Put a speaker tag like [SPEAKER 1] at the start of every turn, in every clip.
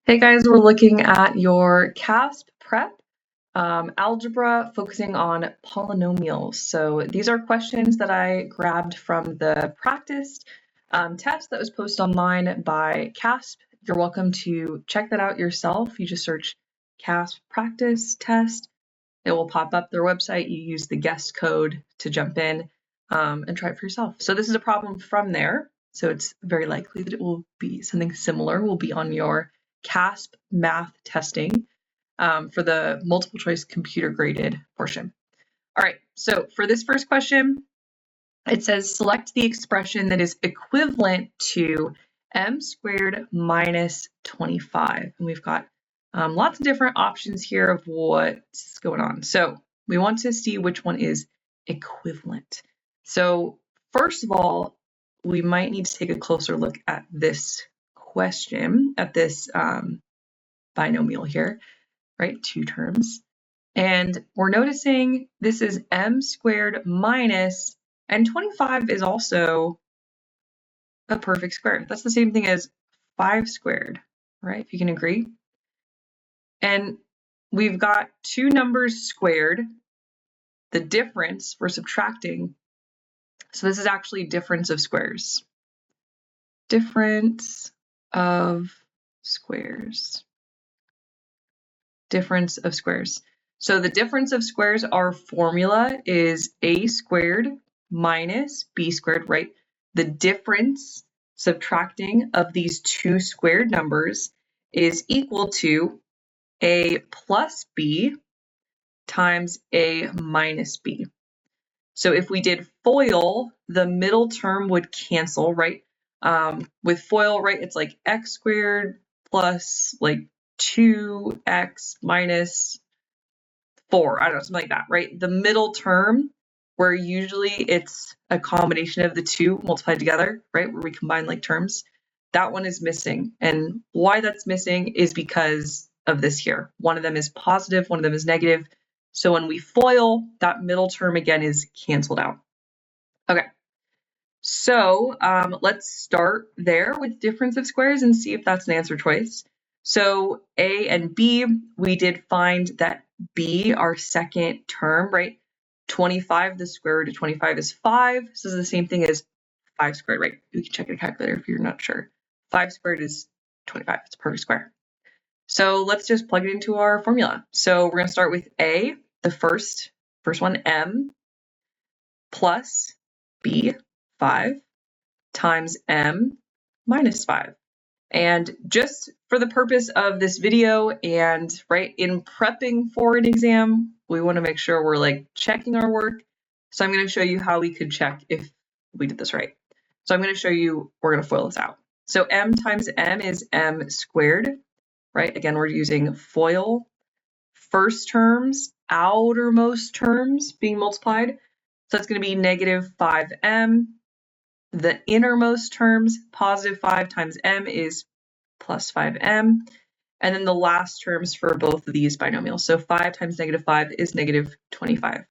[SPEAKER 1] Hey guys, we're looking at your CAASPP prep, algebra focusing on polynomials. So these are questions that I grabbed from the practice test that was posted online by CAASPP. You're welcome to check that out yourself. You just search CAASPP practice test. It will pop up their website. You use the guest code to jump in and try it for yourself. So this is a problem from there. So it's very likely that it will be something similar will be on your CAASPP math testing for the multiple choice computer graded portion. All right, so for this first question, it says select the expression that is equivalent to m squared minus 25. And we've got lots of different options here of what's going on. So we want to see which one is equivalent. So first of all, we might need to take a closer look at this question, at this binomial here, right? Two terms. And we're noticing this is m squared minus, and 25 is also a perfect square. That's the same thing as 5 squared, right? If you can agree. And we've got two numbers squared. The difference we're subtracting. So this is actually difference of squares. Difference of squares. Difference of squares. So the difference of squares, our formula is a squared minus b squared, right? The difference subtracting of these two squared numbers is equal to a plus b times a minus b. So if we did FOIL, the middle term would cancel, right? With FOIL, right, it's like x squared plus like 2x minus 4, I don't know, something like that, right? The middle term, where usually it's a combination of the two multiplied together, right, where we combine like terms, that one is missing. And why that's missing is because of this here. One of them is positive, one of them is negative. So when we FOIL, that middle term again is canceled out. Okay, so let's start there with difference of squares and see if that's an answer choice. So A and B, we did find that B, our second term, right? 25, the square root of 25 is 5. So this is the same thing as 5 squared, right? You can check a calculator if you're not sure. 5 squared is 25. It's a perfect square. So let's just plug it into our formula. So we're going to start with A, the first one, M, plus B, 5, times M minus 5. And just for the purpose of this video and right in prepping for an exam, we want to make sure we're like checking our work. So I'm going to show you how we could check if we did this right. So I'm going to show you, we're going to FOIL this out. So M times M is M squared, right? Again, we're using FOIL. First terms, outermost terms being multiplied. So that's going to be negative 5M. The innermost terms, positive 5 times m is plus 5m. And then the last terms for both of these binomials. So 5 times negative 5 is negative 25.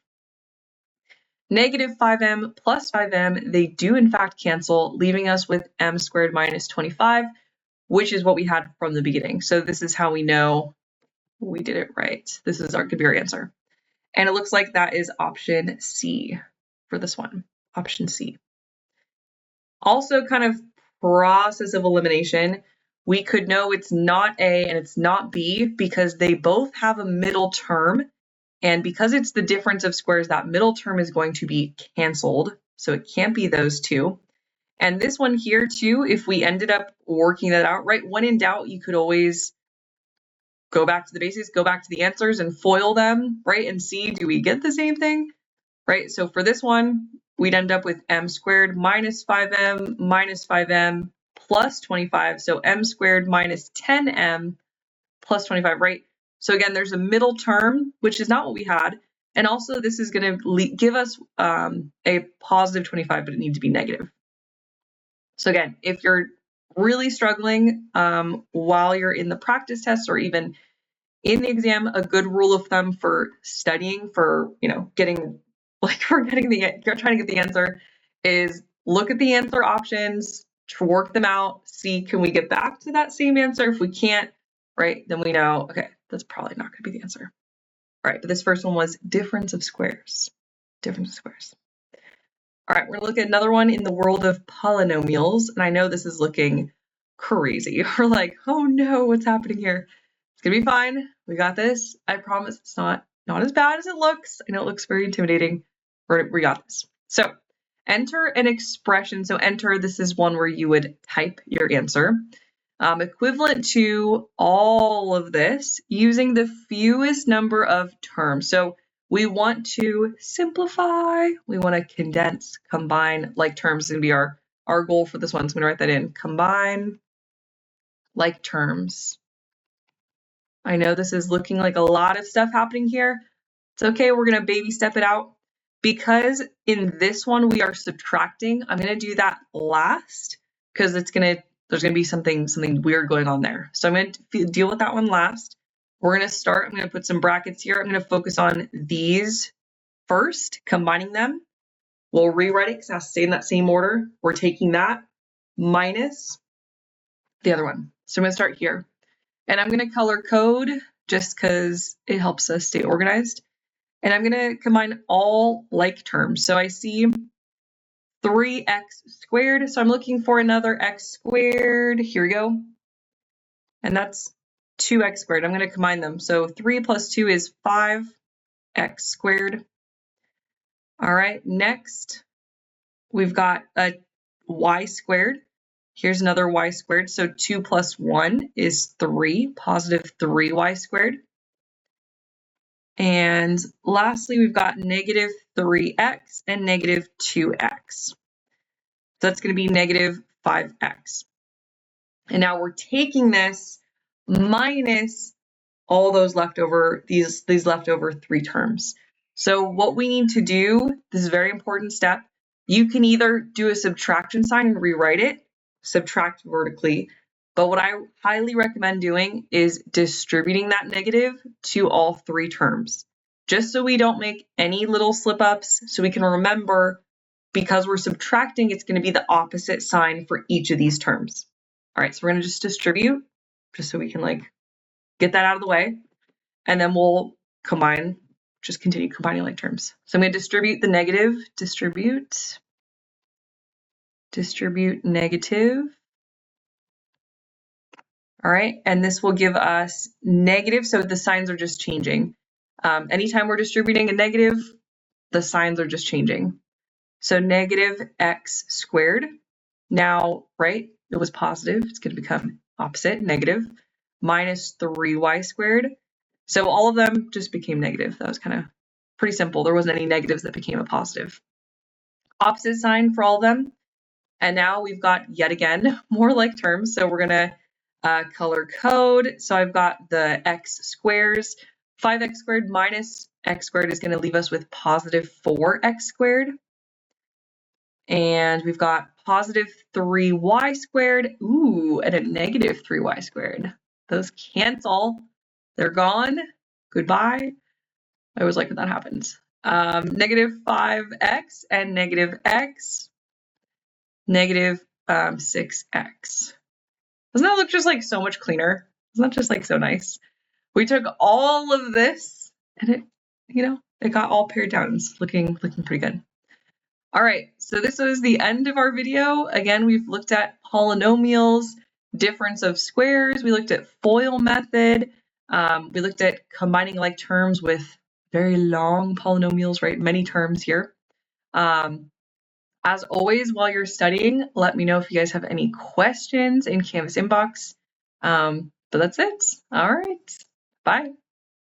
[SPEAKER 1] Negative 5m plus 5m, they do in fact cancel, leaving us with m squared minus 25, which is what we had from the beginning. So this is how we know we did it right. This is could be our answer. And it looks like that is option C for this one, option C. Also, kind of process of elimination, we could know it's not A and it's not B because they both have a middle term. And because it's the difference of squares, that middle term is going to be canceled. So it can't be those two. And this one here too, if we ended up working that out, right, when in doubt, you could always go back to the basics, go back to the answers and FOIL them, right, and see, do we get the same thing, right? So for this one, we'd end up with m squared minus 5m plus 25. So m squared minus 10m plus 25, right? So again, there's a middle term, which is not what we had. And also this is going to give us a positive 25, but it needs to be negative. So again, if you're really struggling while you're in the practice test or even in the exam, a good rule of thumb for studying for, getting trying to get the answer is look at the answer options, to work them out, see can we get back to that same answer. If we can't, right? Then we know, okay, that's probably not going to be the answer. All right, but this first one was difference of squares. Difference of squares. All right, we're gonna look at another one in the world of polynomials, and I know this is looking crazy. We're like, oh no, what's happening here? It's gonna be fine. We got this. I promise it's not as bad as it looks. I know it looks very intimidating. We got this. So enter an expression. So enter, this is one where you would type your answer. Equivalent to all of this using the fewest number of terms. So we want to simplify, we want to condense, combine like terms. Is going to be our goal for this one. So I'm going to write that in. Combine like terms. I know this is looking like a lot of stuff happening here. It's okay, we're going to baby step it out. Because in this one we are subtracting, I'm going to do that last because there's going to be something weird going on there. So I'm going to deal with that one last. We're going to start, I'm going to put some brackets here. I'm going to focus on these first, combining them. We'll rewrite it because it has to stay in that same order. We're taking that minus the other one. So I'm going to start here. And I'm going to color code just because it helps us stay organized. And I'm going to combine all like terms. So I see 3x squared. So I'm looking for another x squared. Here we go. And that's 2x squared. I'm going to combine them. So 3 plus 2 is 5x squared. All right, next we've got a y squared. Here's another y squared. So 2 plus 1 is 3, positive 3y squared. And lastly, we've got negative 3x and negative 2x. So that's going to be negative 5x. And now we're taking this minus all those leftover, these leftover 3 terms. So what we need to do, this is a very important step, you can either do a subtraction sign and rewrite it, subtract vertically, but what I highly recommend doing is distributing that negative to all 3 terms, just so we don't make any little slip-ups, so we can remember because we're subtracting, it's going to be the opposite sign for each of these terms. All right, so we're going to just distribute, just so we can like get that out of the way, and then we'll combine, just continue combining like terms. So I'm going to distribute the negative, distribute negative. All right, and this will give us negative, so the signs are just changing. Anytime we're distributing a negative, the signs are just changing. So negative x squared. Now, right, it was positive, it's going to become opposite, negative, minus 3y squared. So all of them just became negative. That was kind of pretty simple. There wasn't any negatives that became a positive. Opposite sign for all of them. And now we've got, yet again, more like terms. So we're going to color code. So I've got the x squares. 5x squared minus x squared is going to leave us with positive 4x squared. And we've got positive 3y squared. Ooh, and a negative 3y squared. Those cancel. They're gone. Goodbye. I always like when that happens. Negative 5x and negative x. Negative 6x. Doesn't that look just like so much cleaner? Isn't that just like so nice? We took all of this and it, it got all pared down. It's looking pretty good. All right, so this was the end of our video. Again, we've looked at polynomials, difference of squares. We looked at FOIL method. We looked at combining like terms with very long polynomials, right? Many terms here. As always, while you're studying, let me know if you guys have any questions in Canvas inbox. But that's it. All right, bye.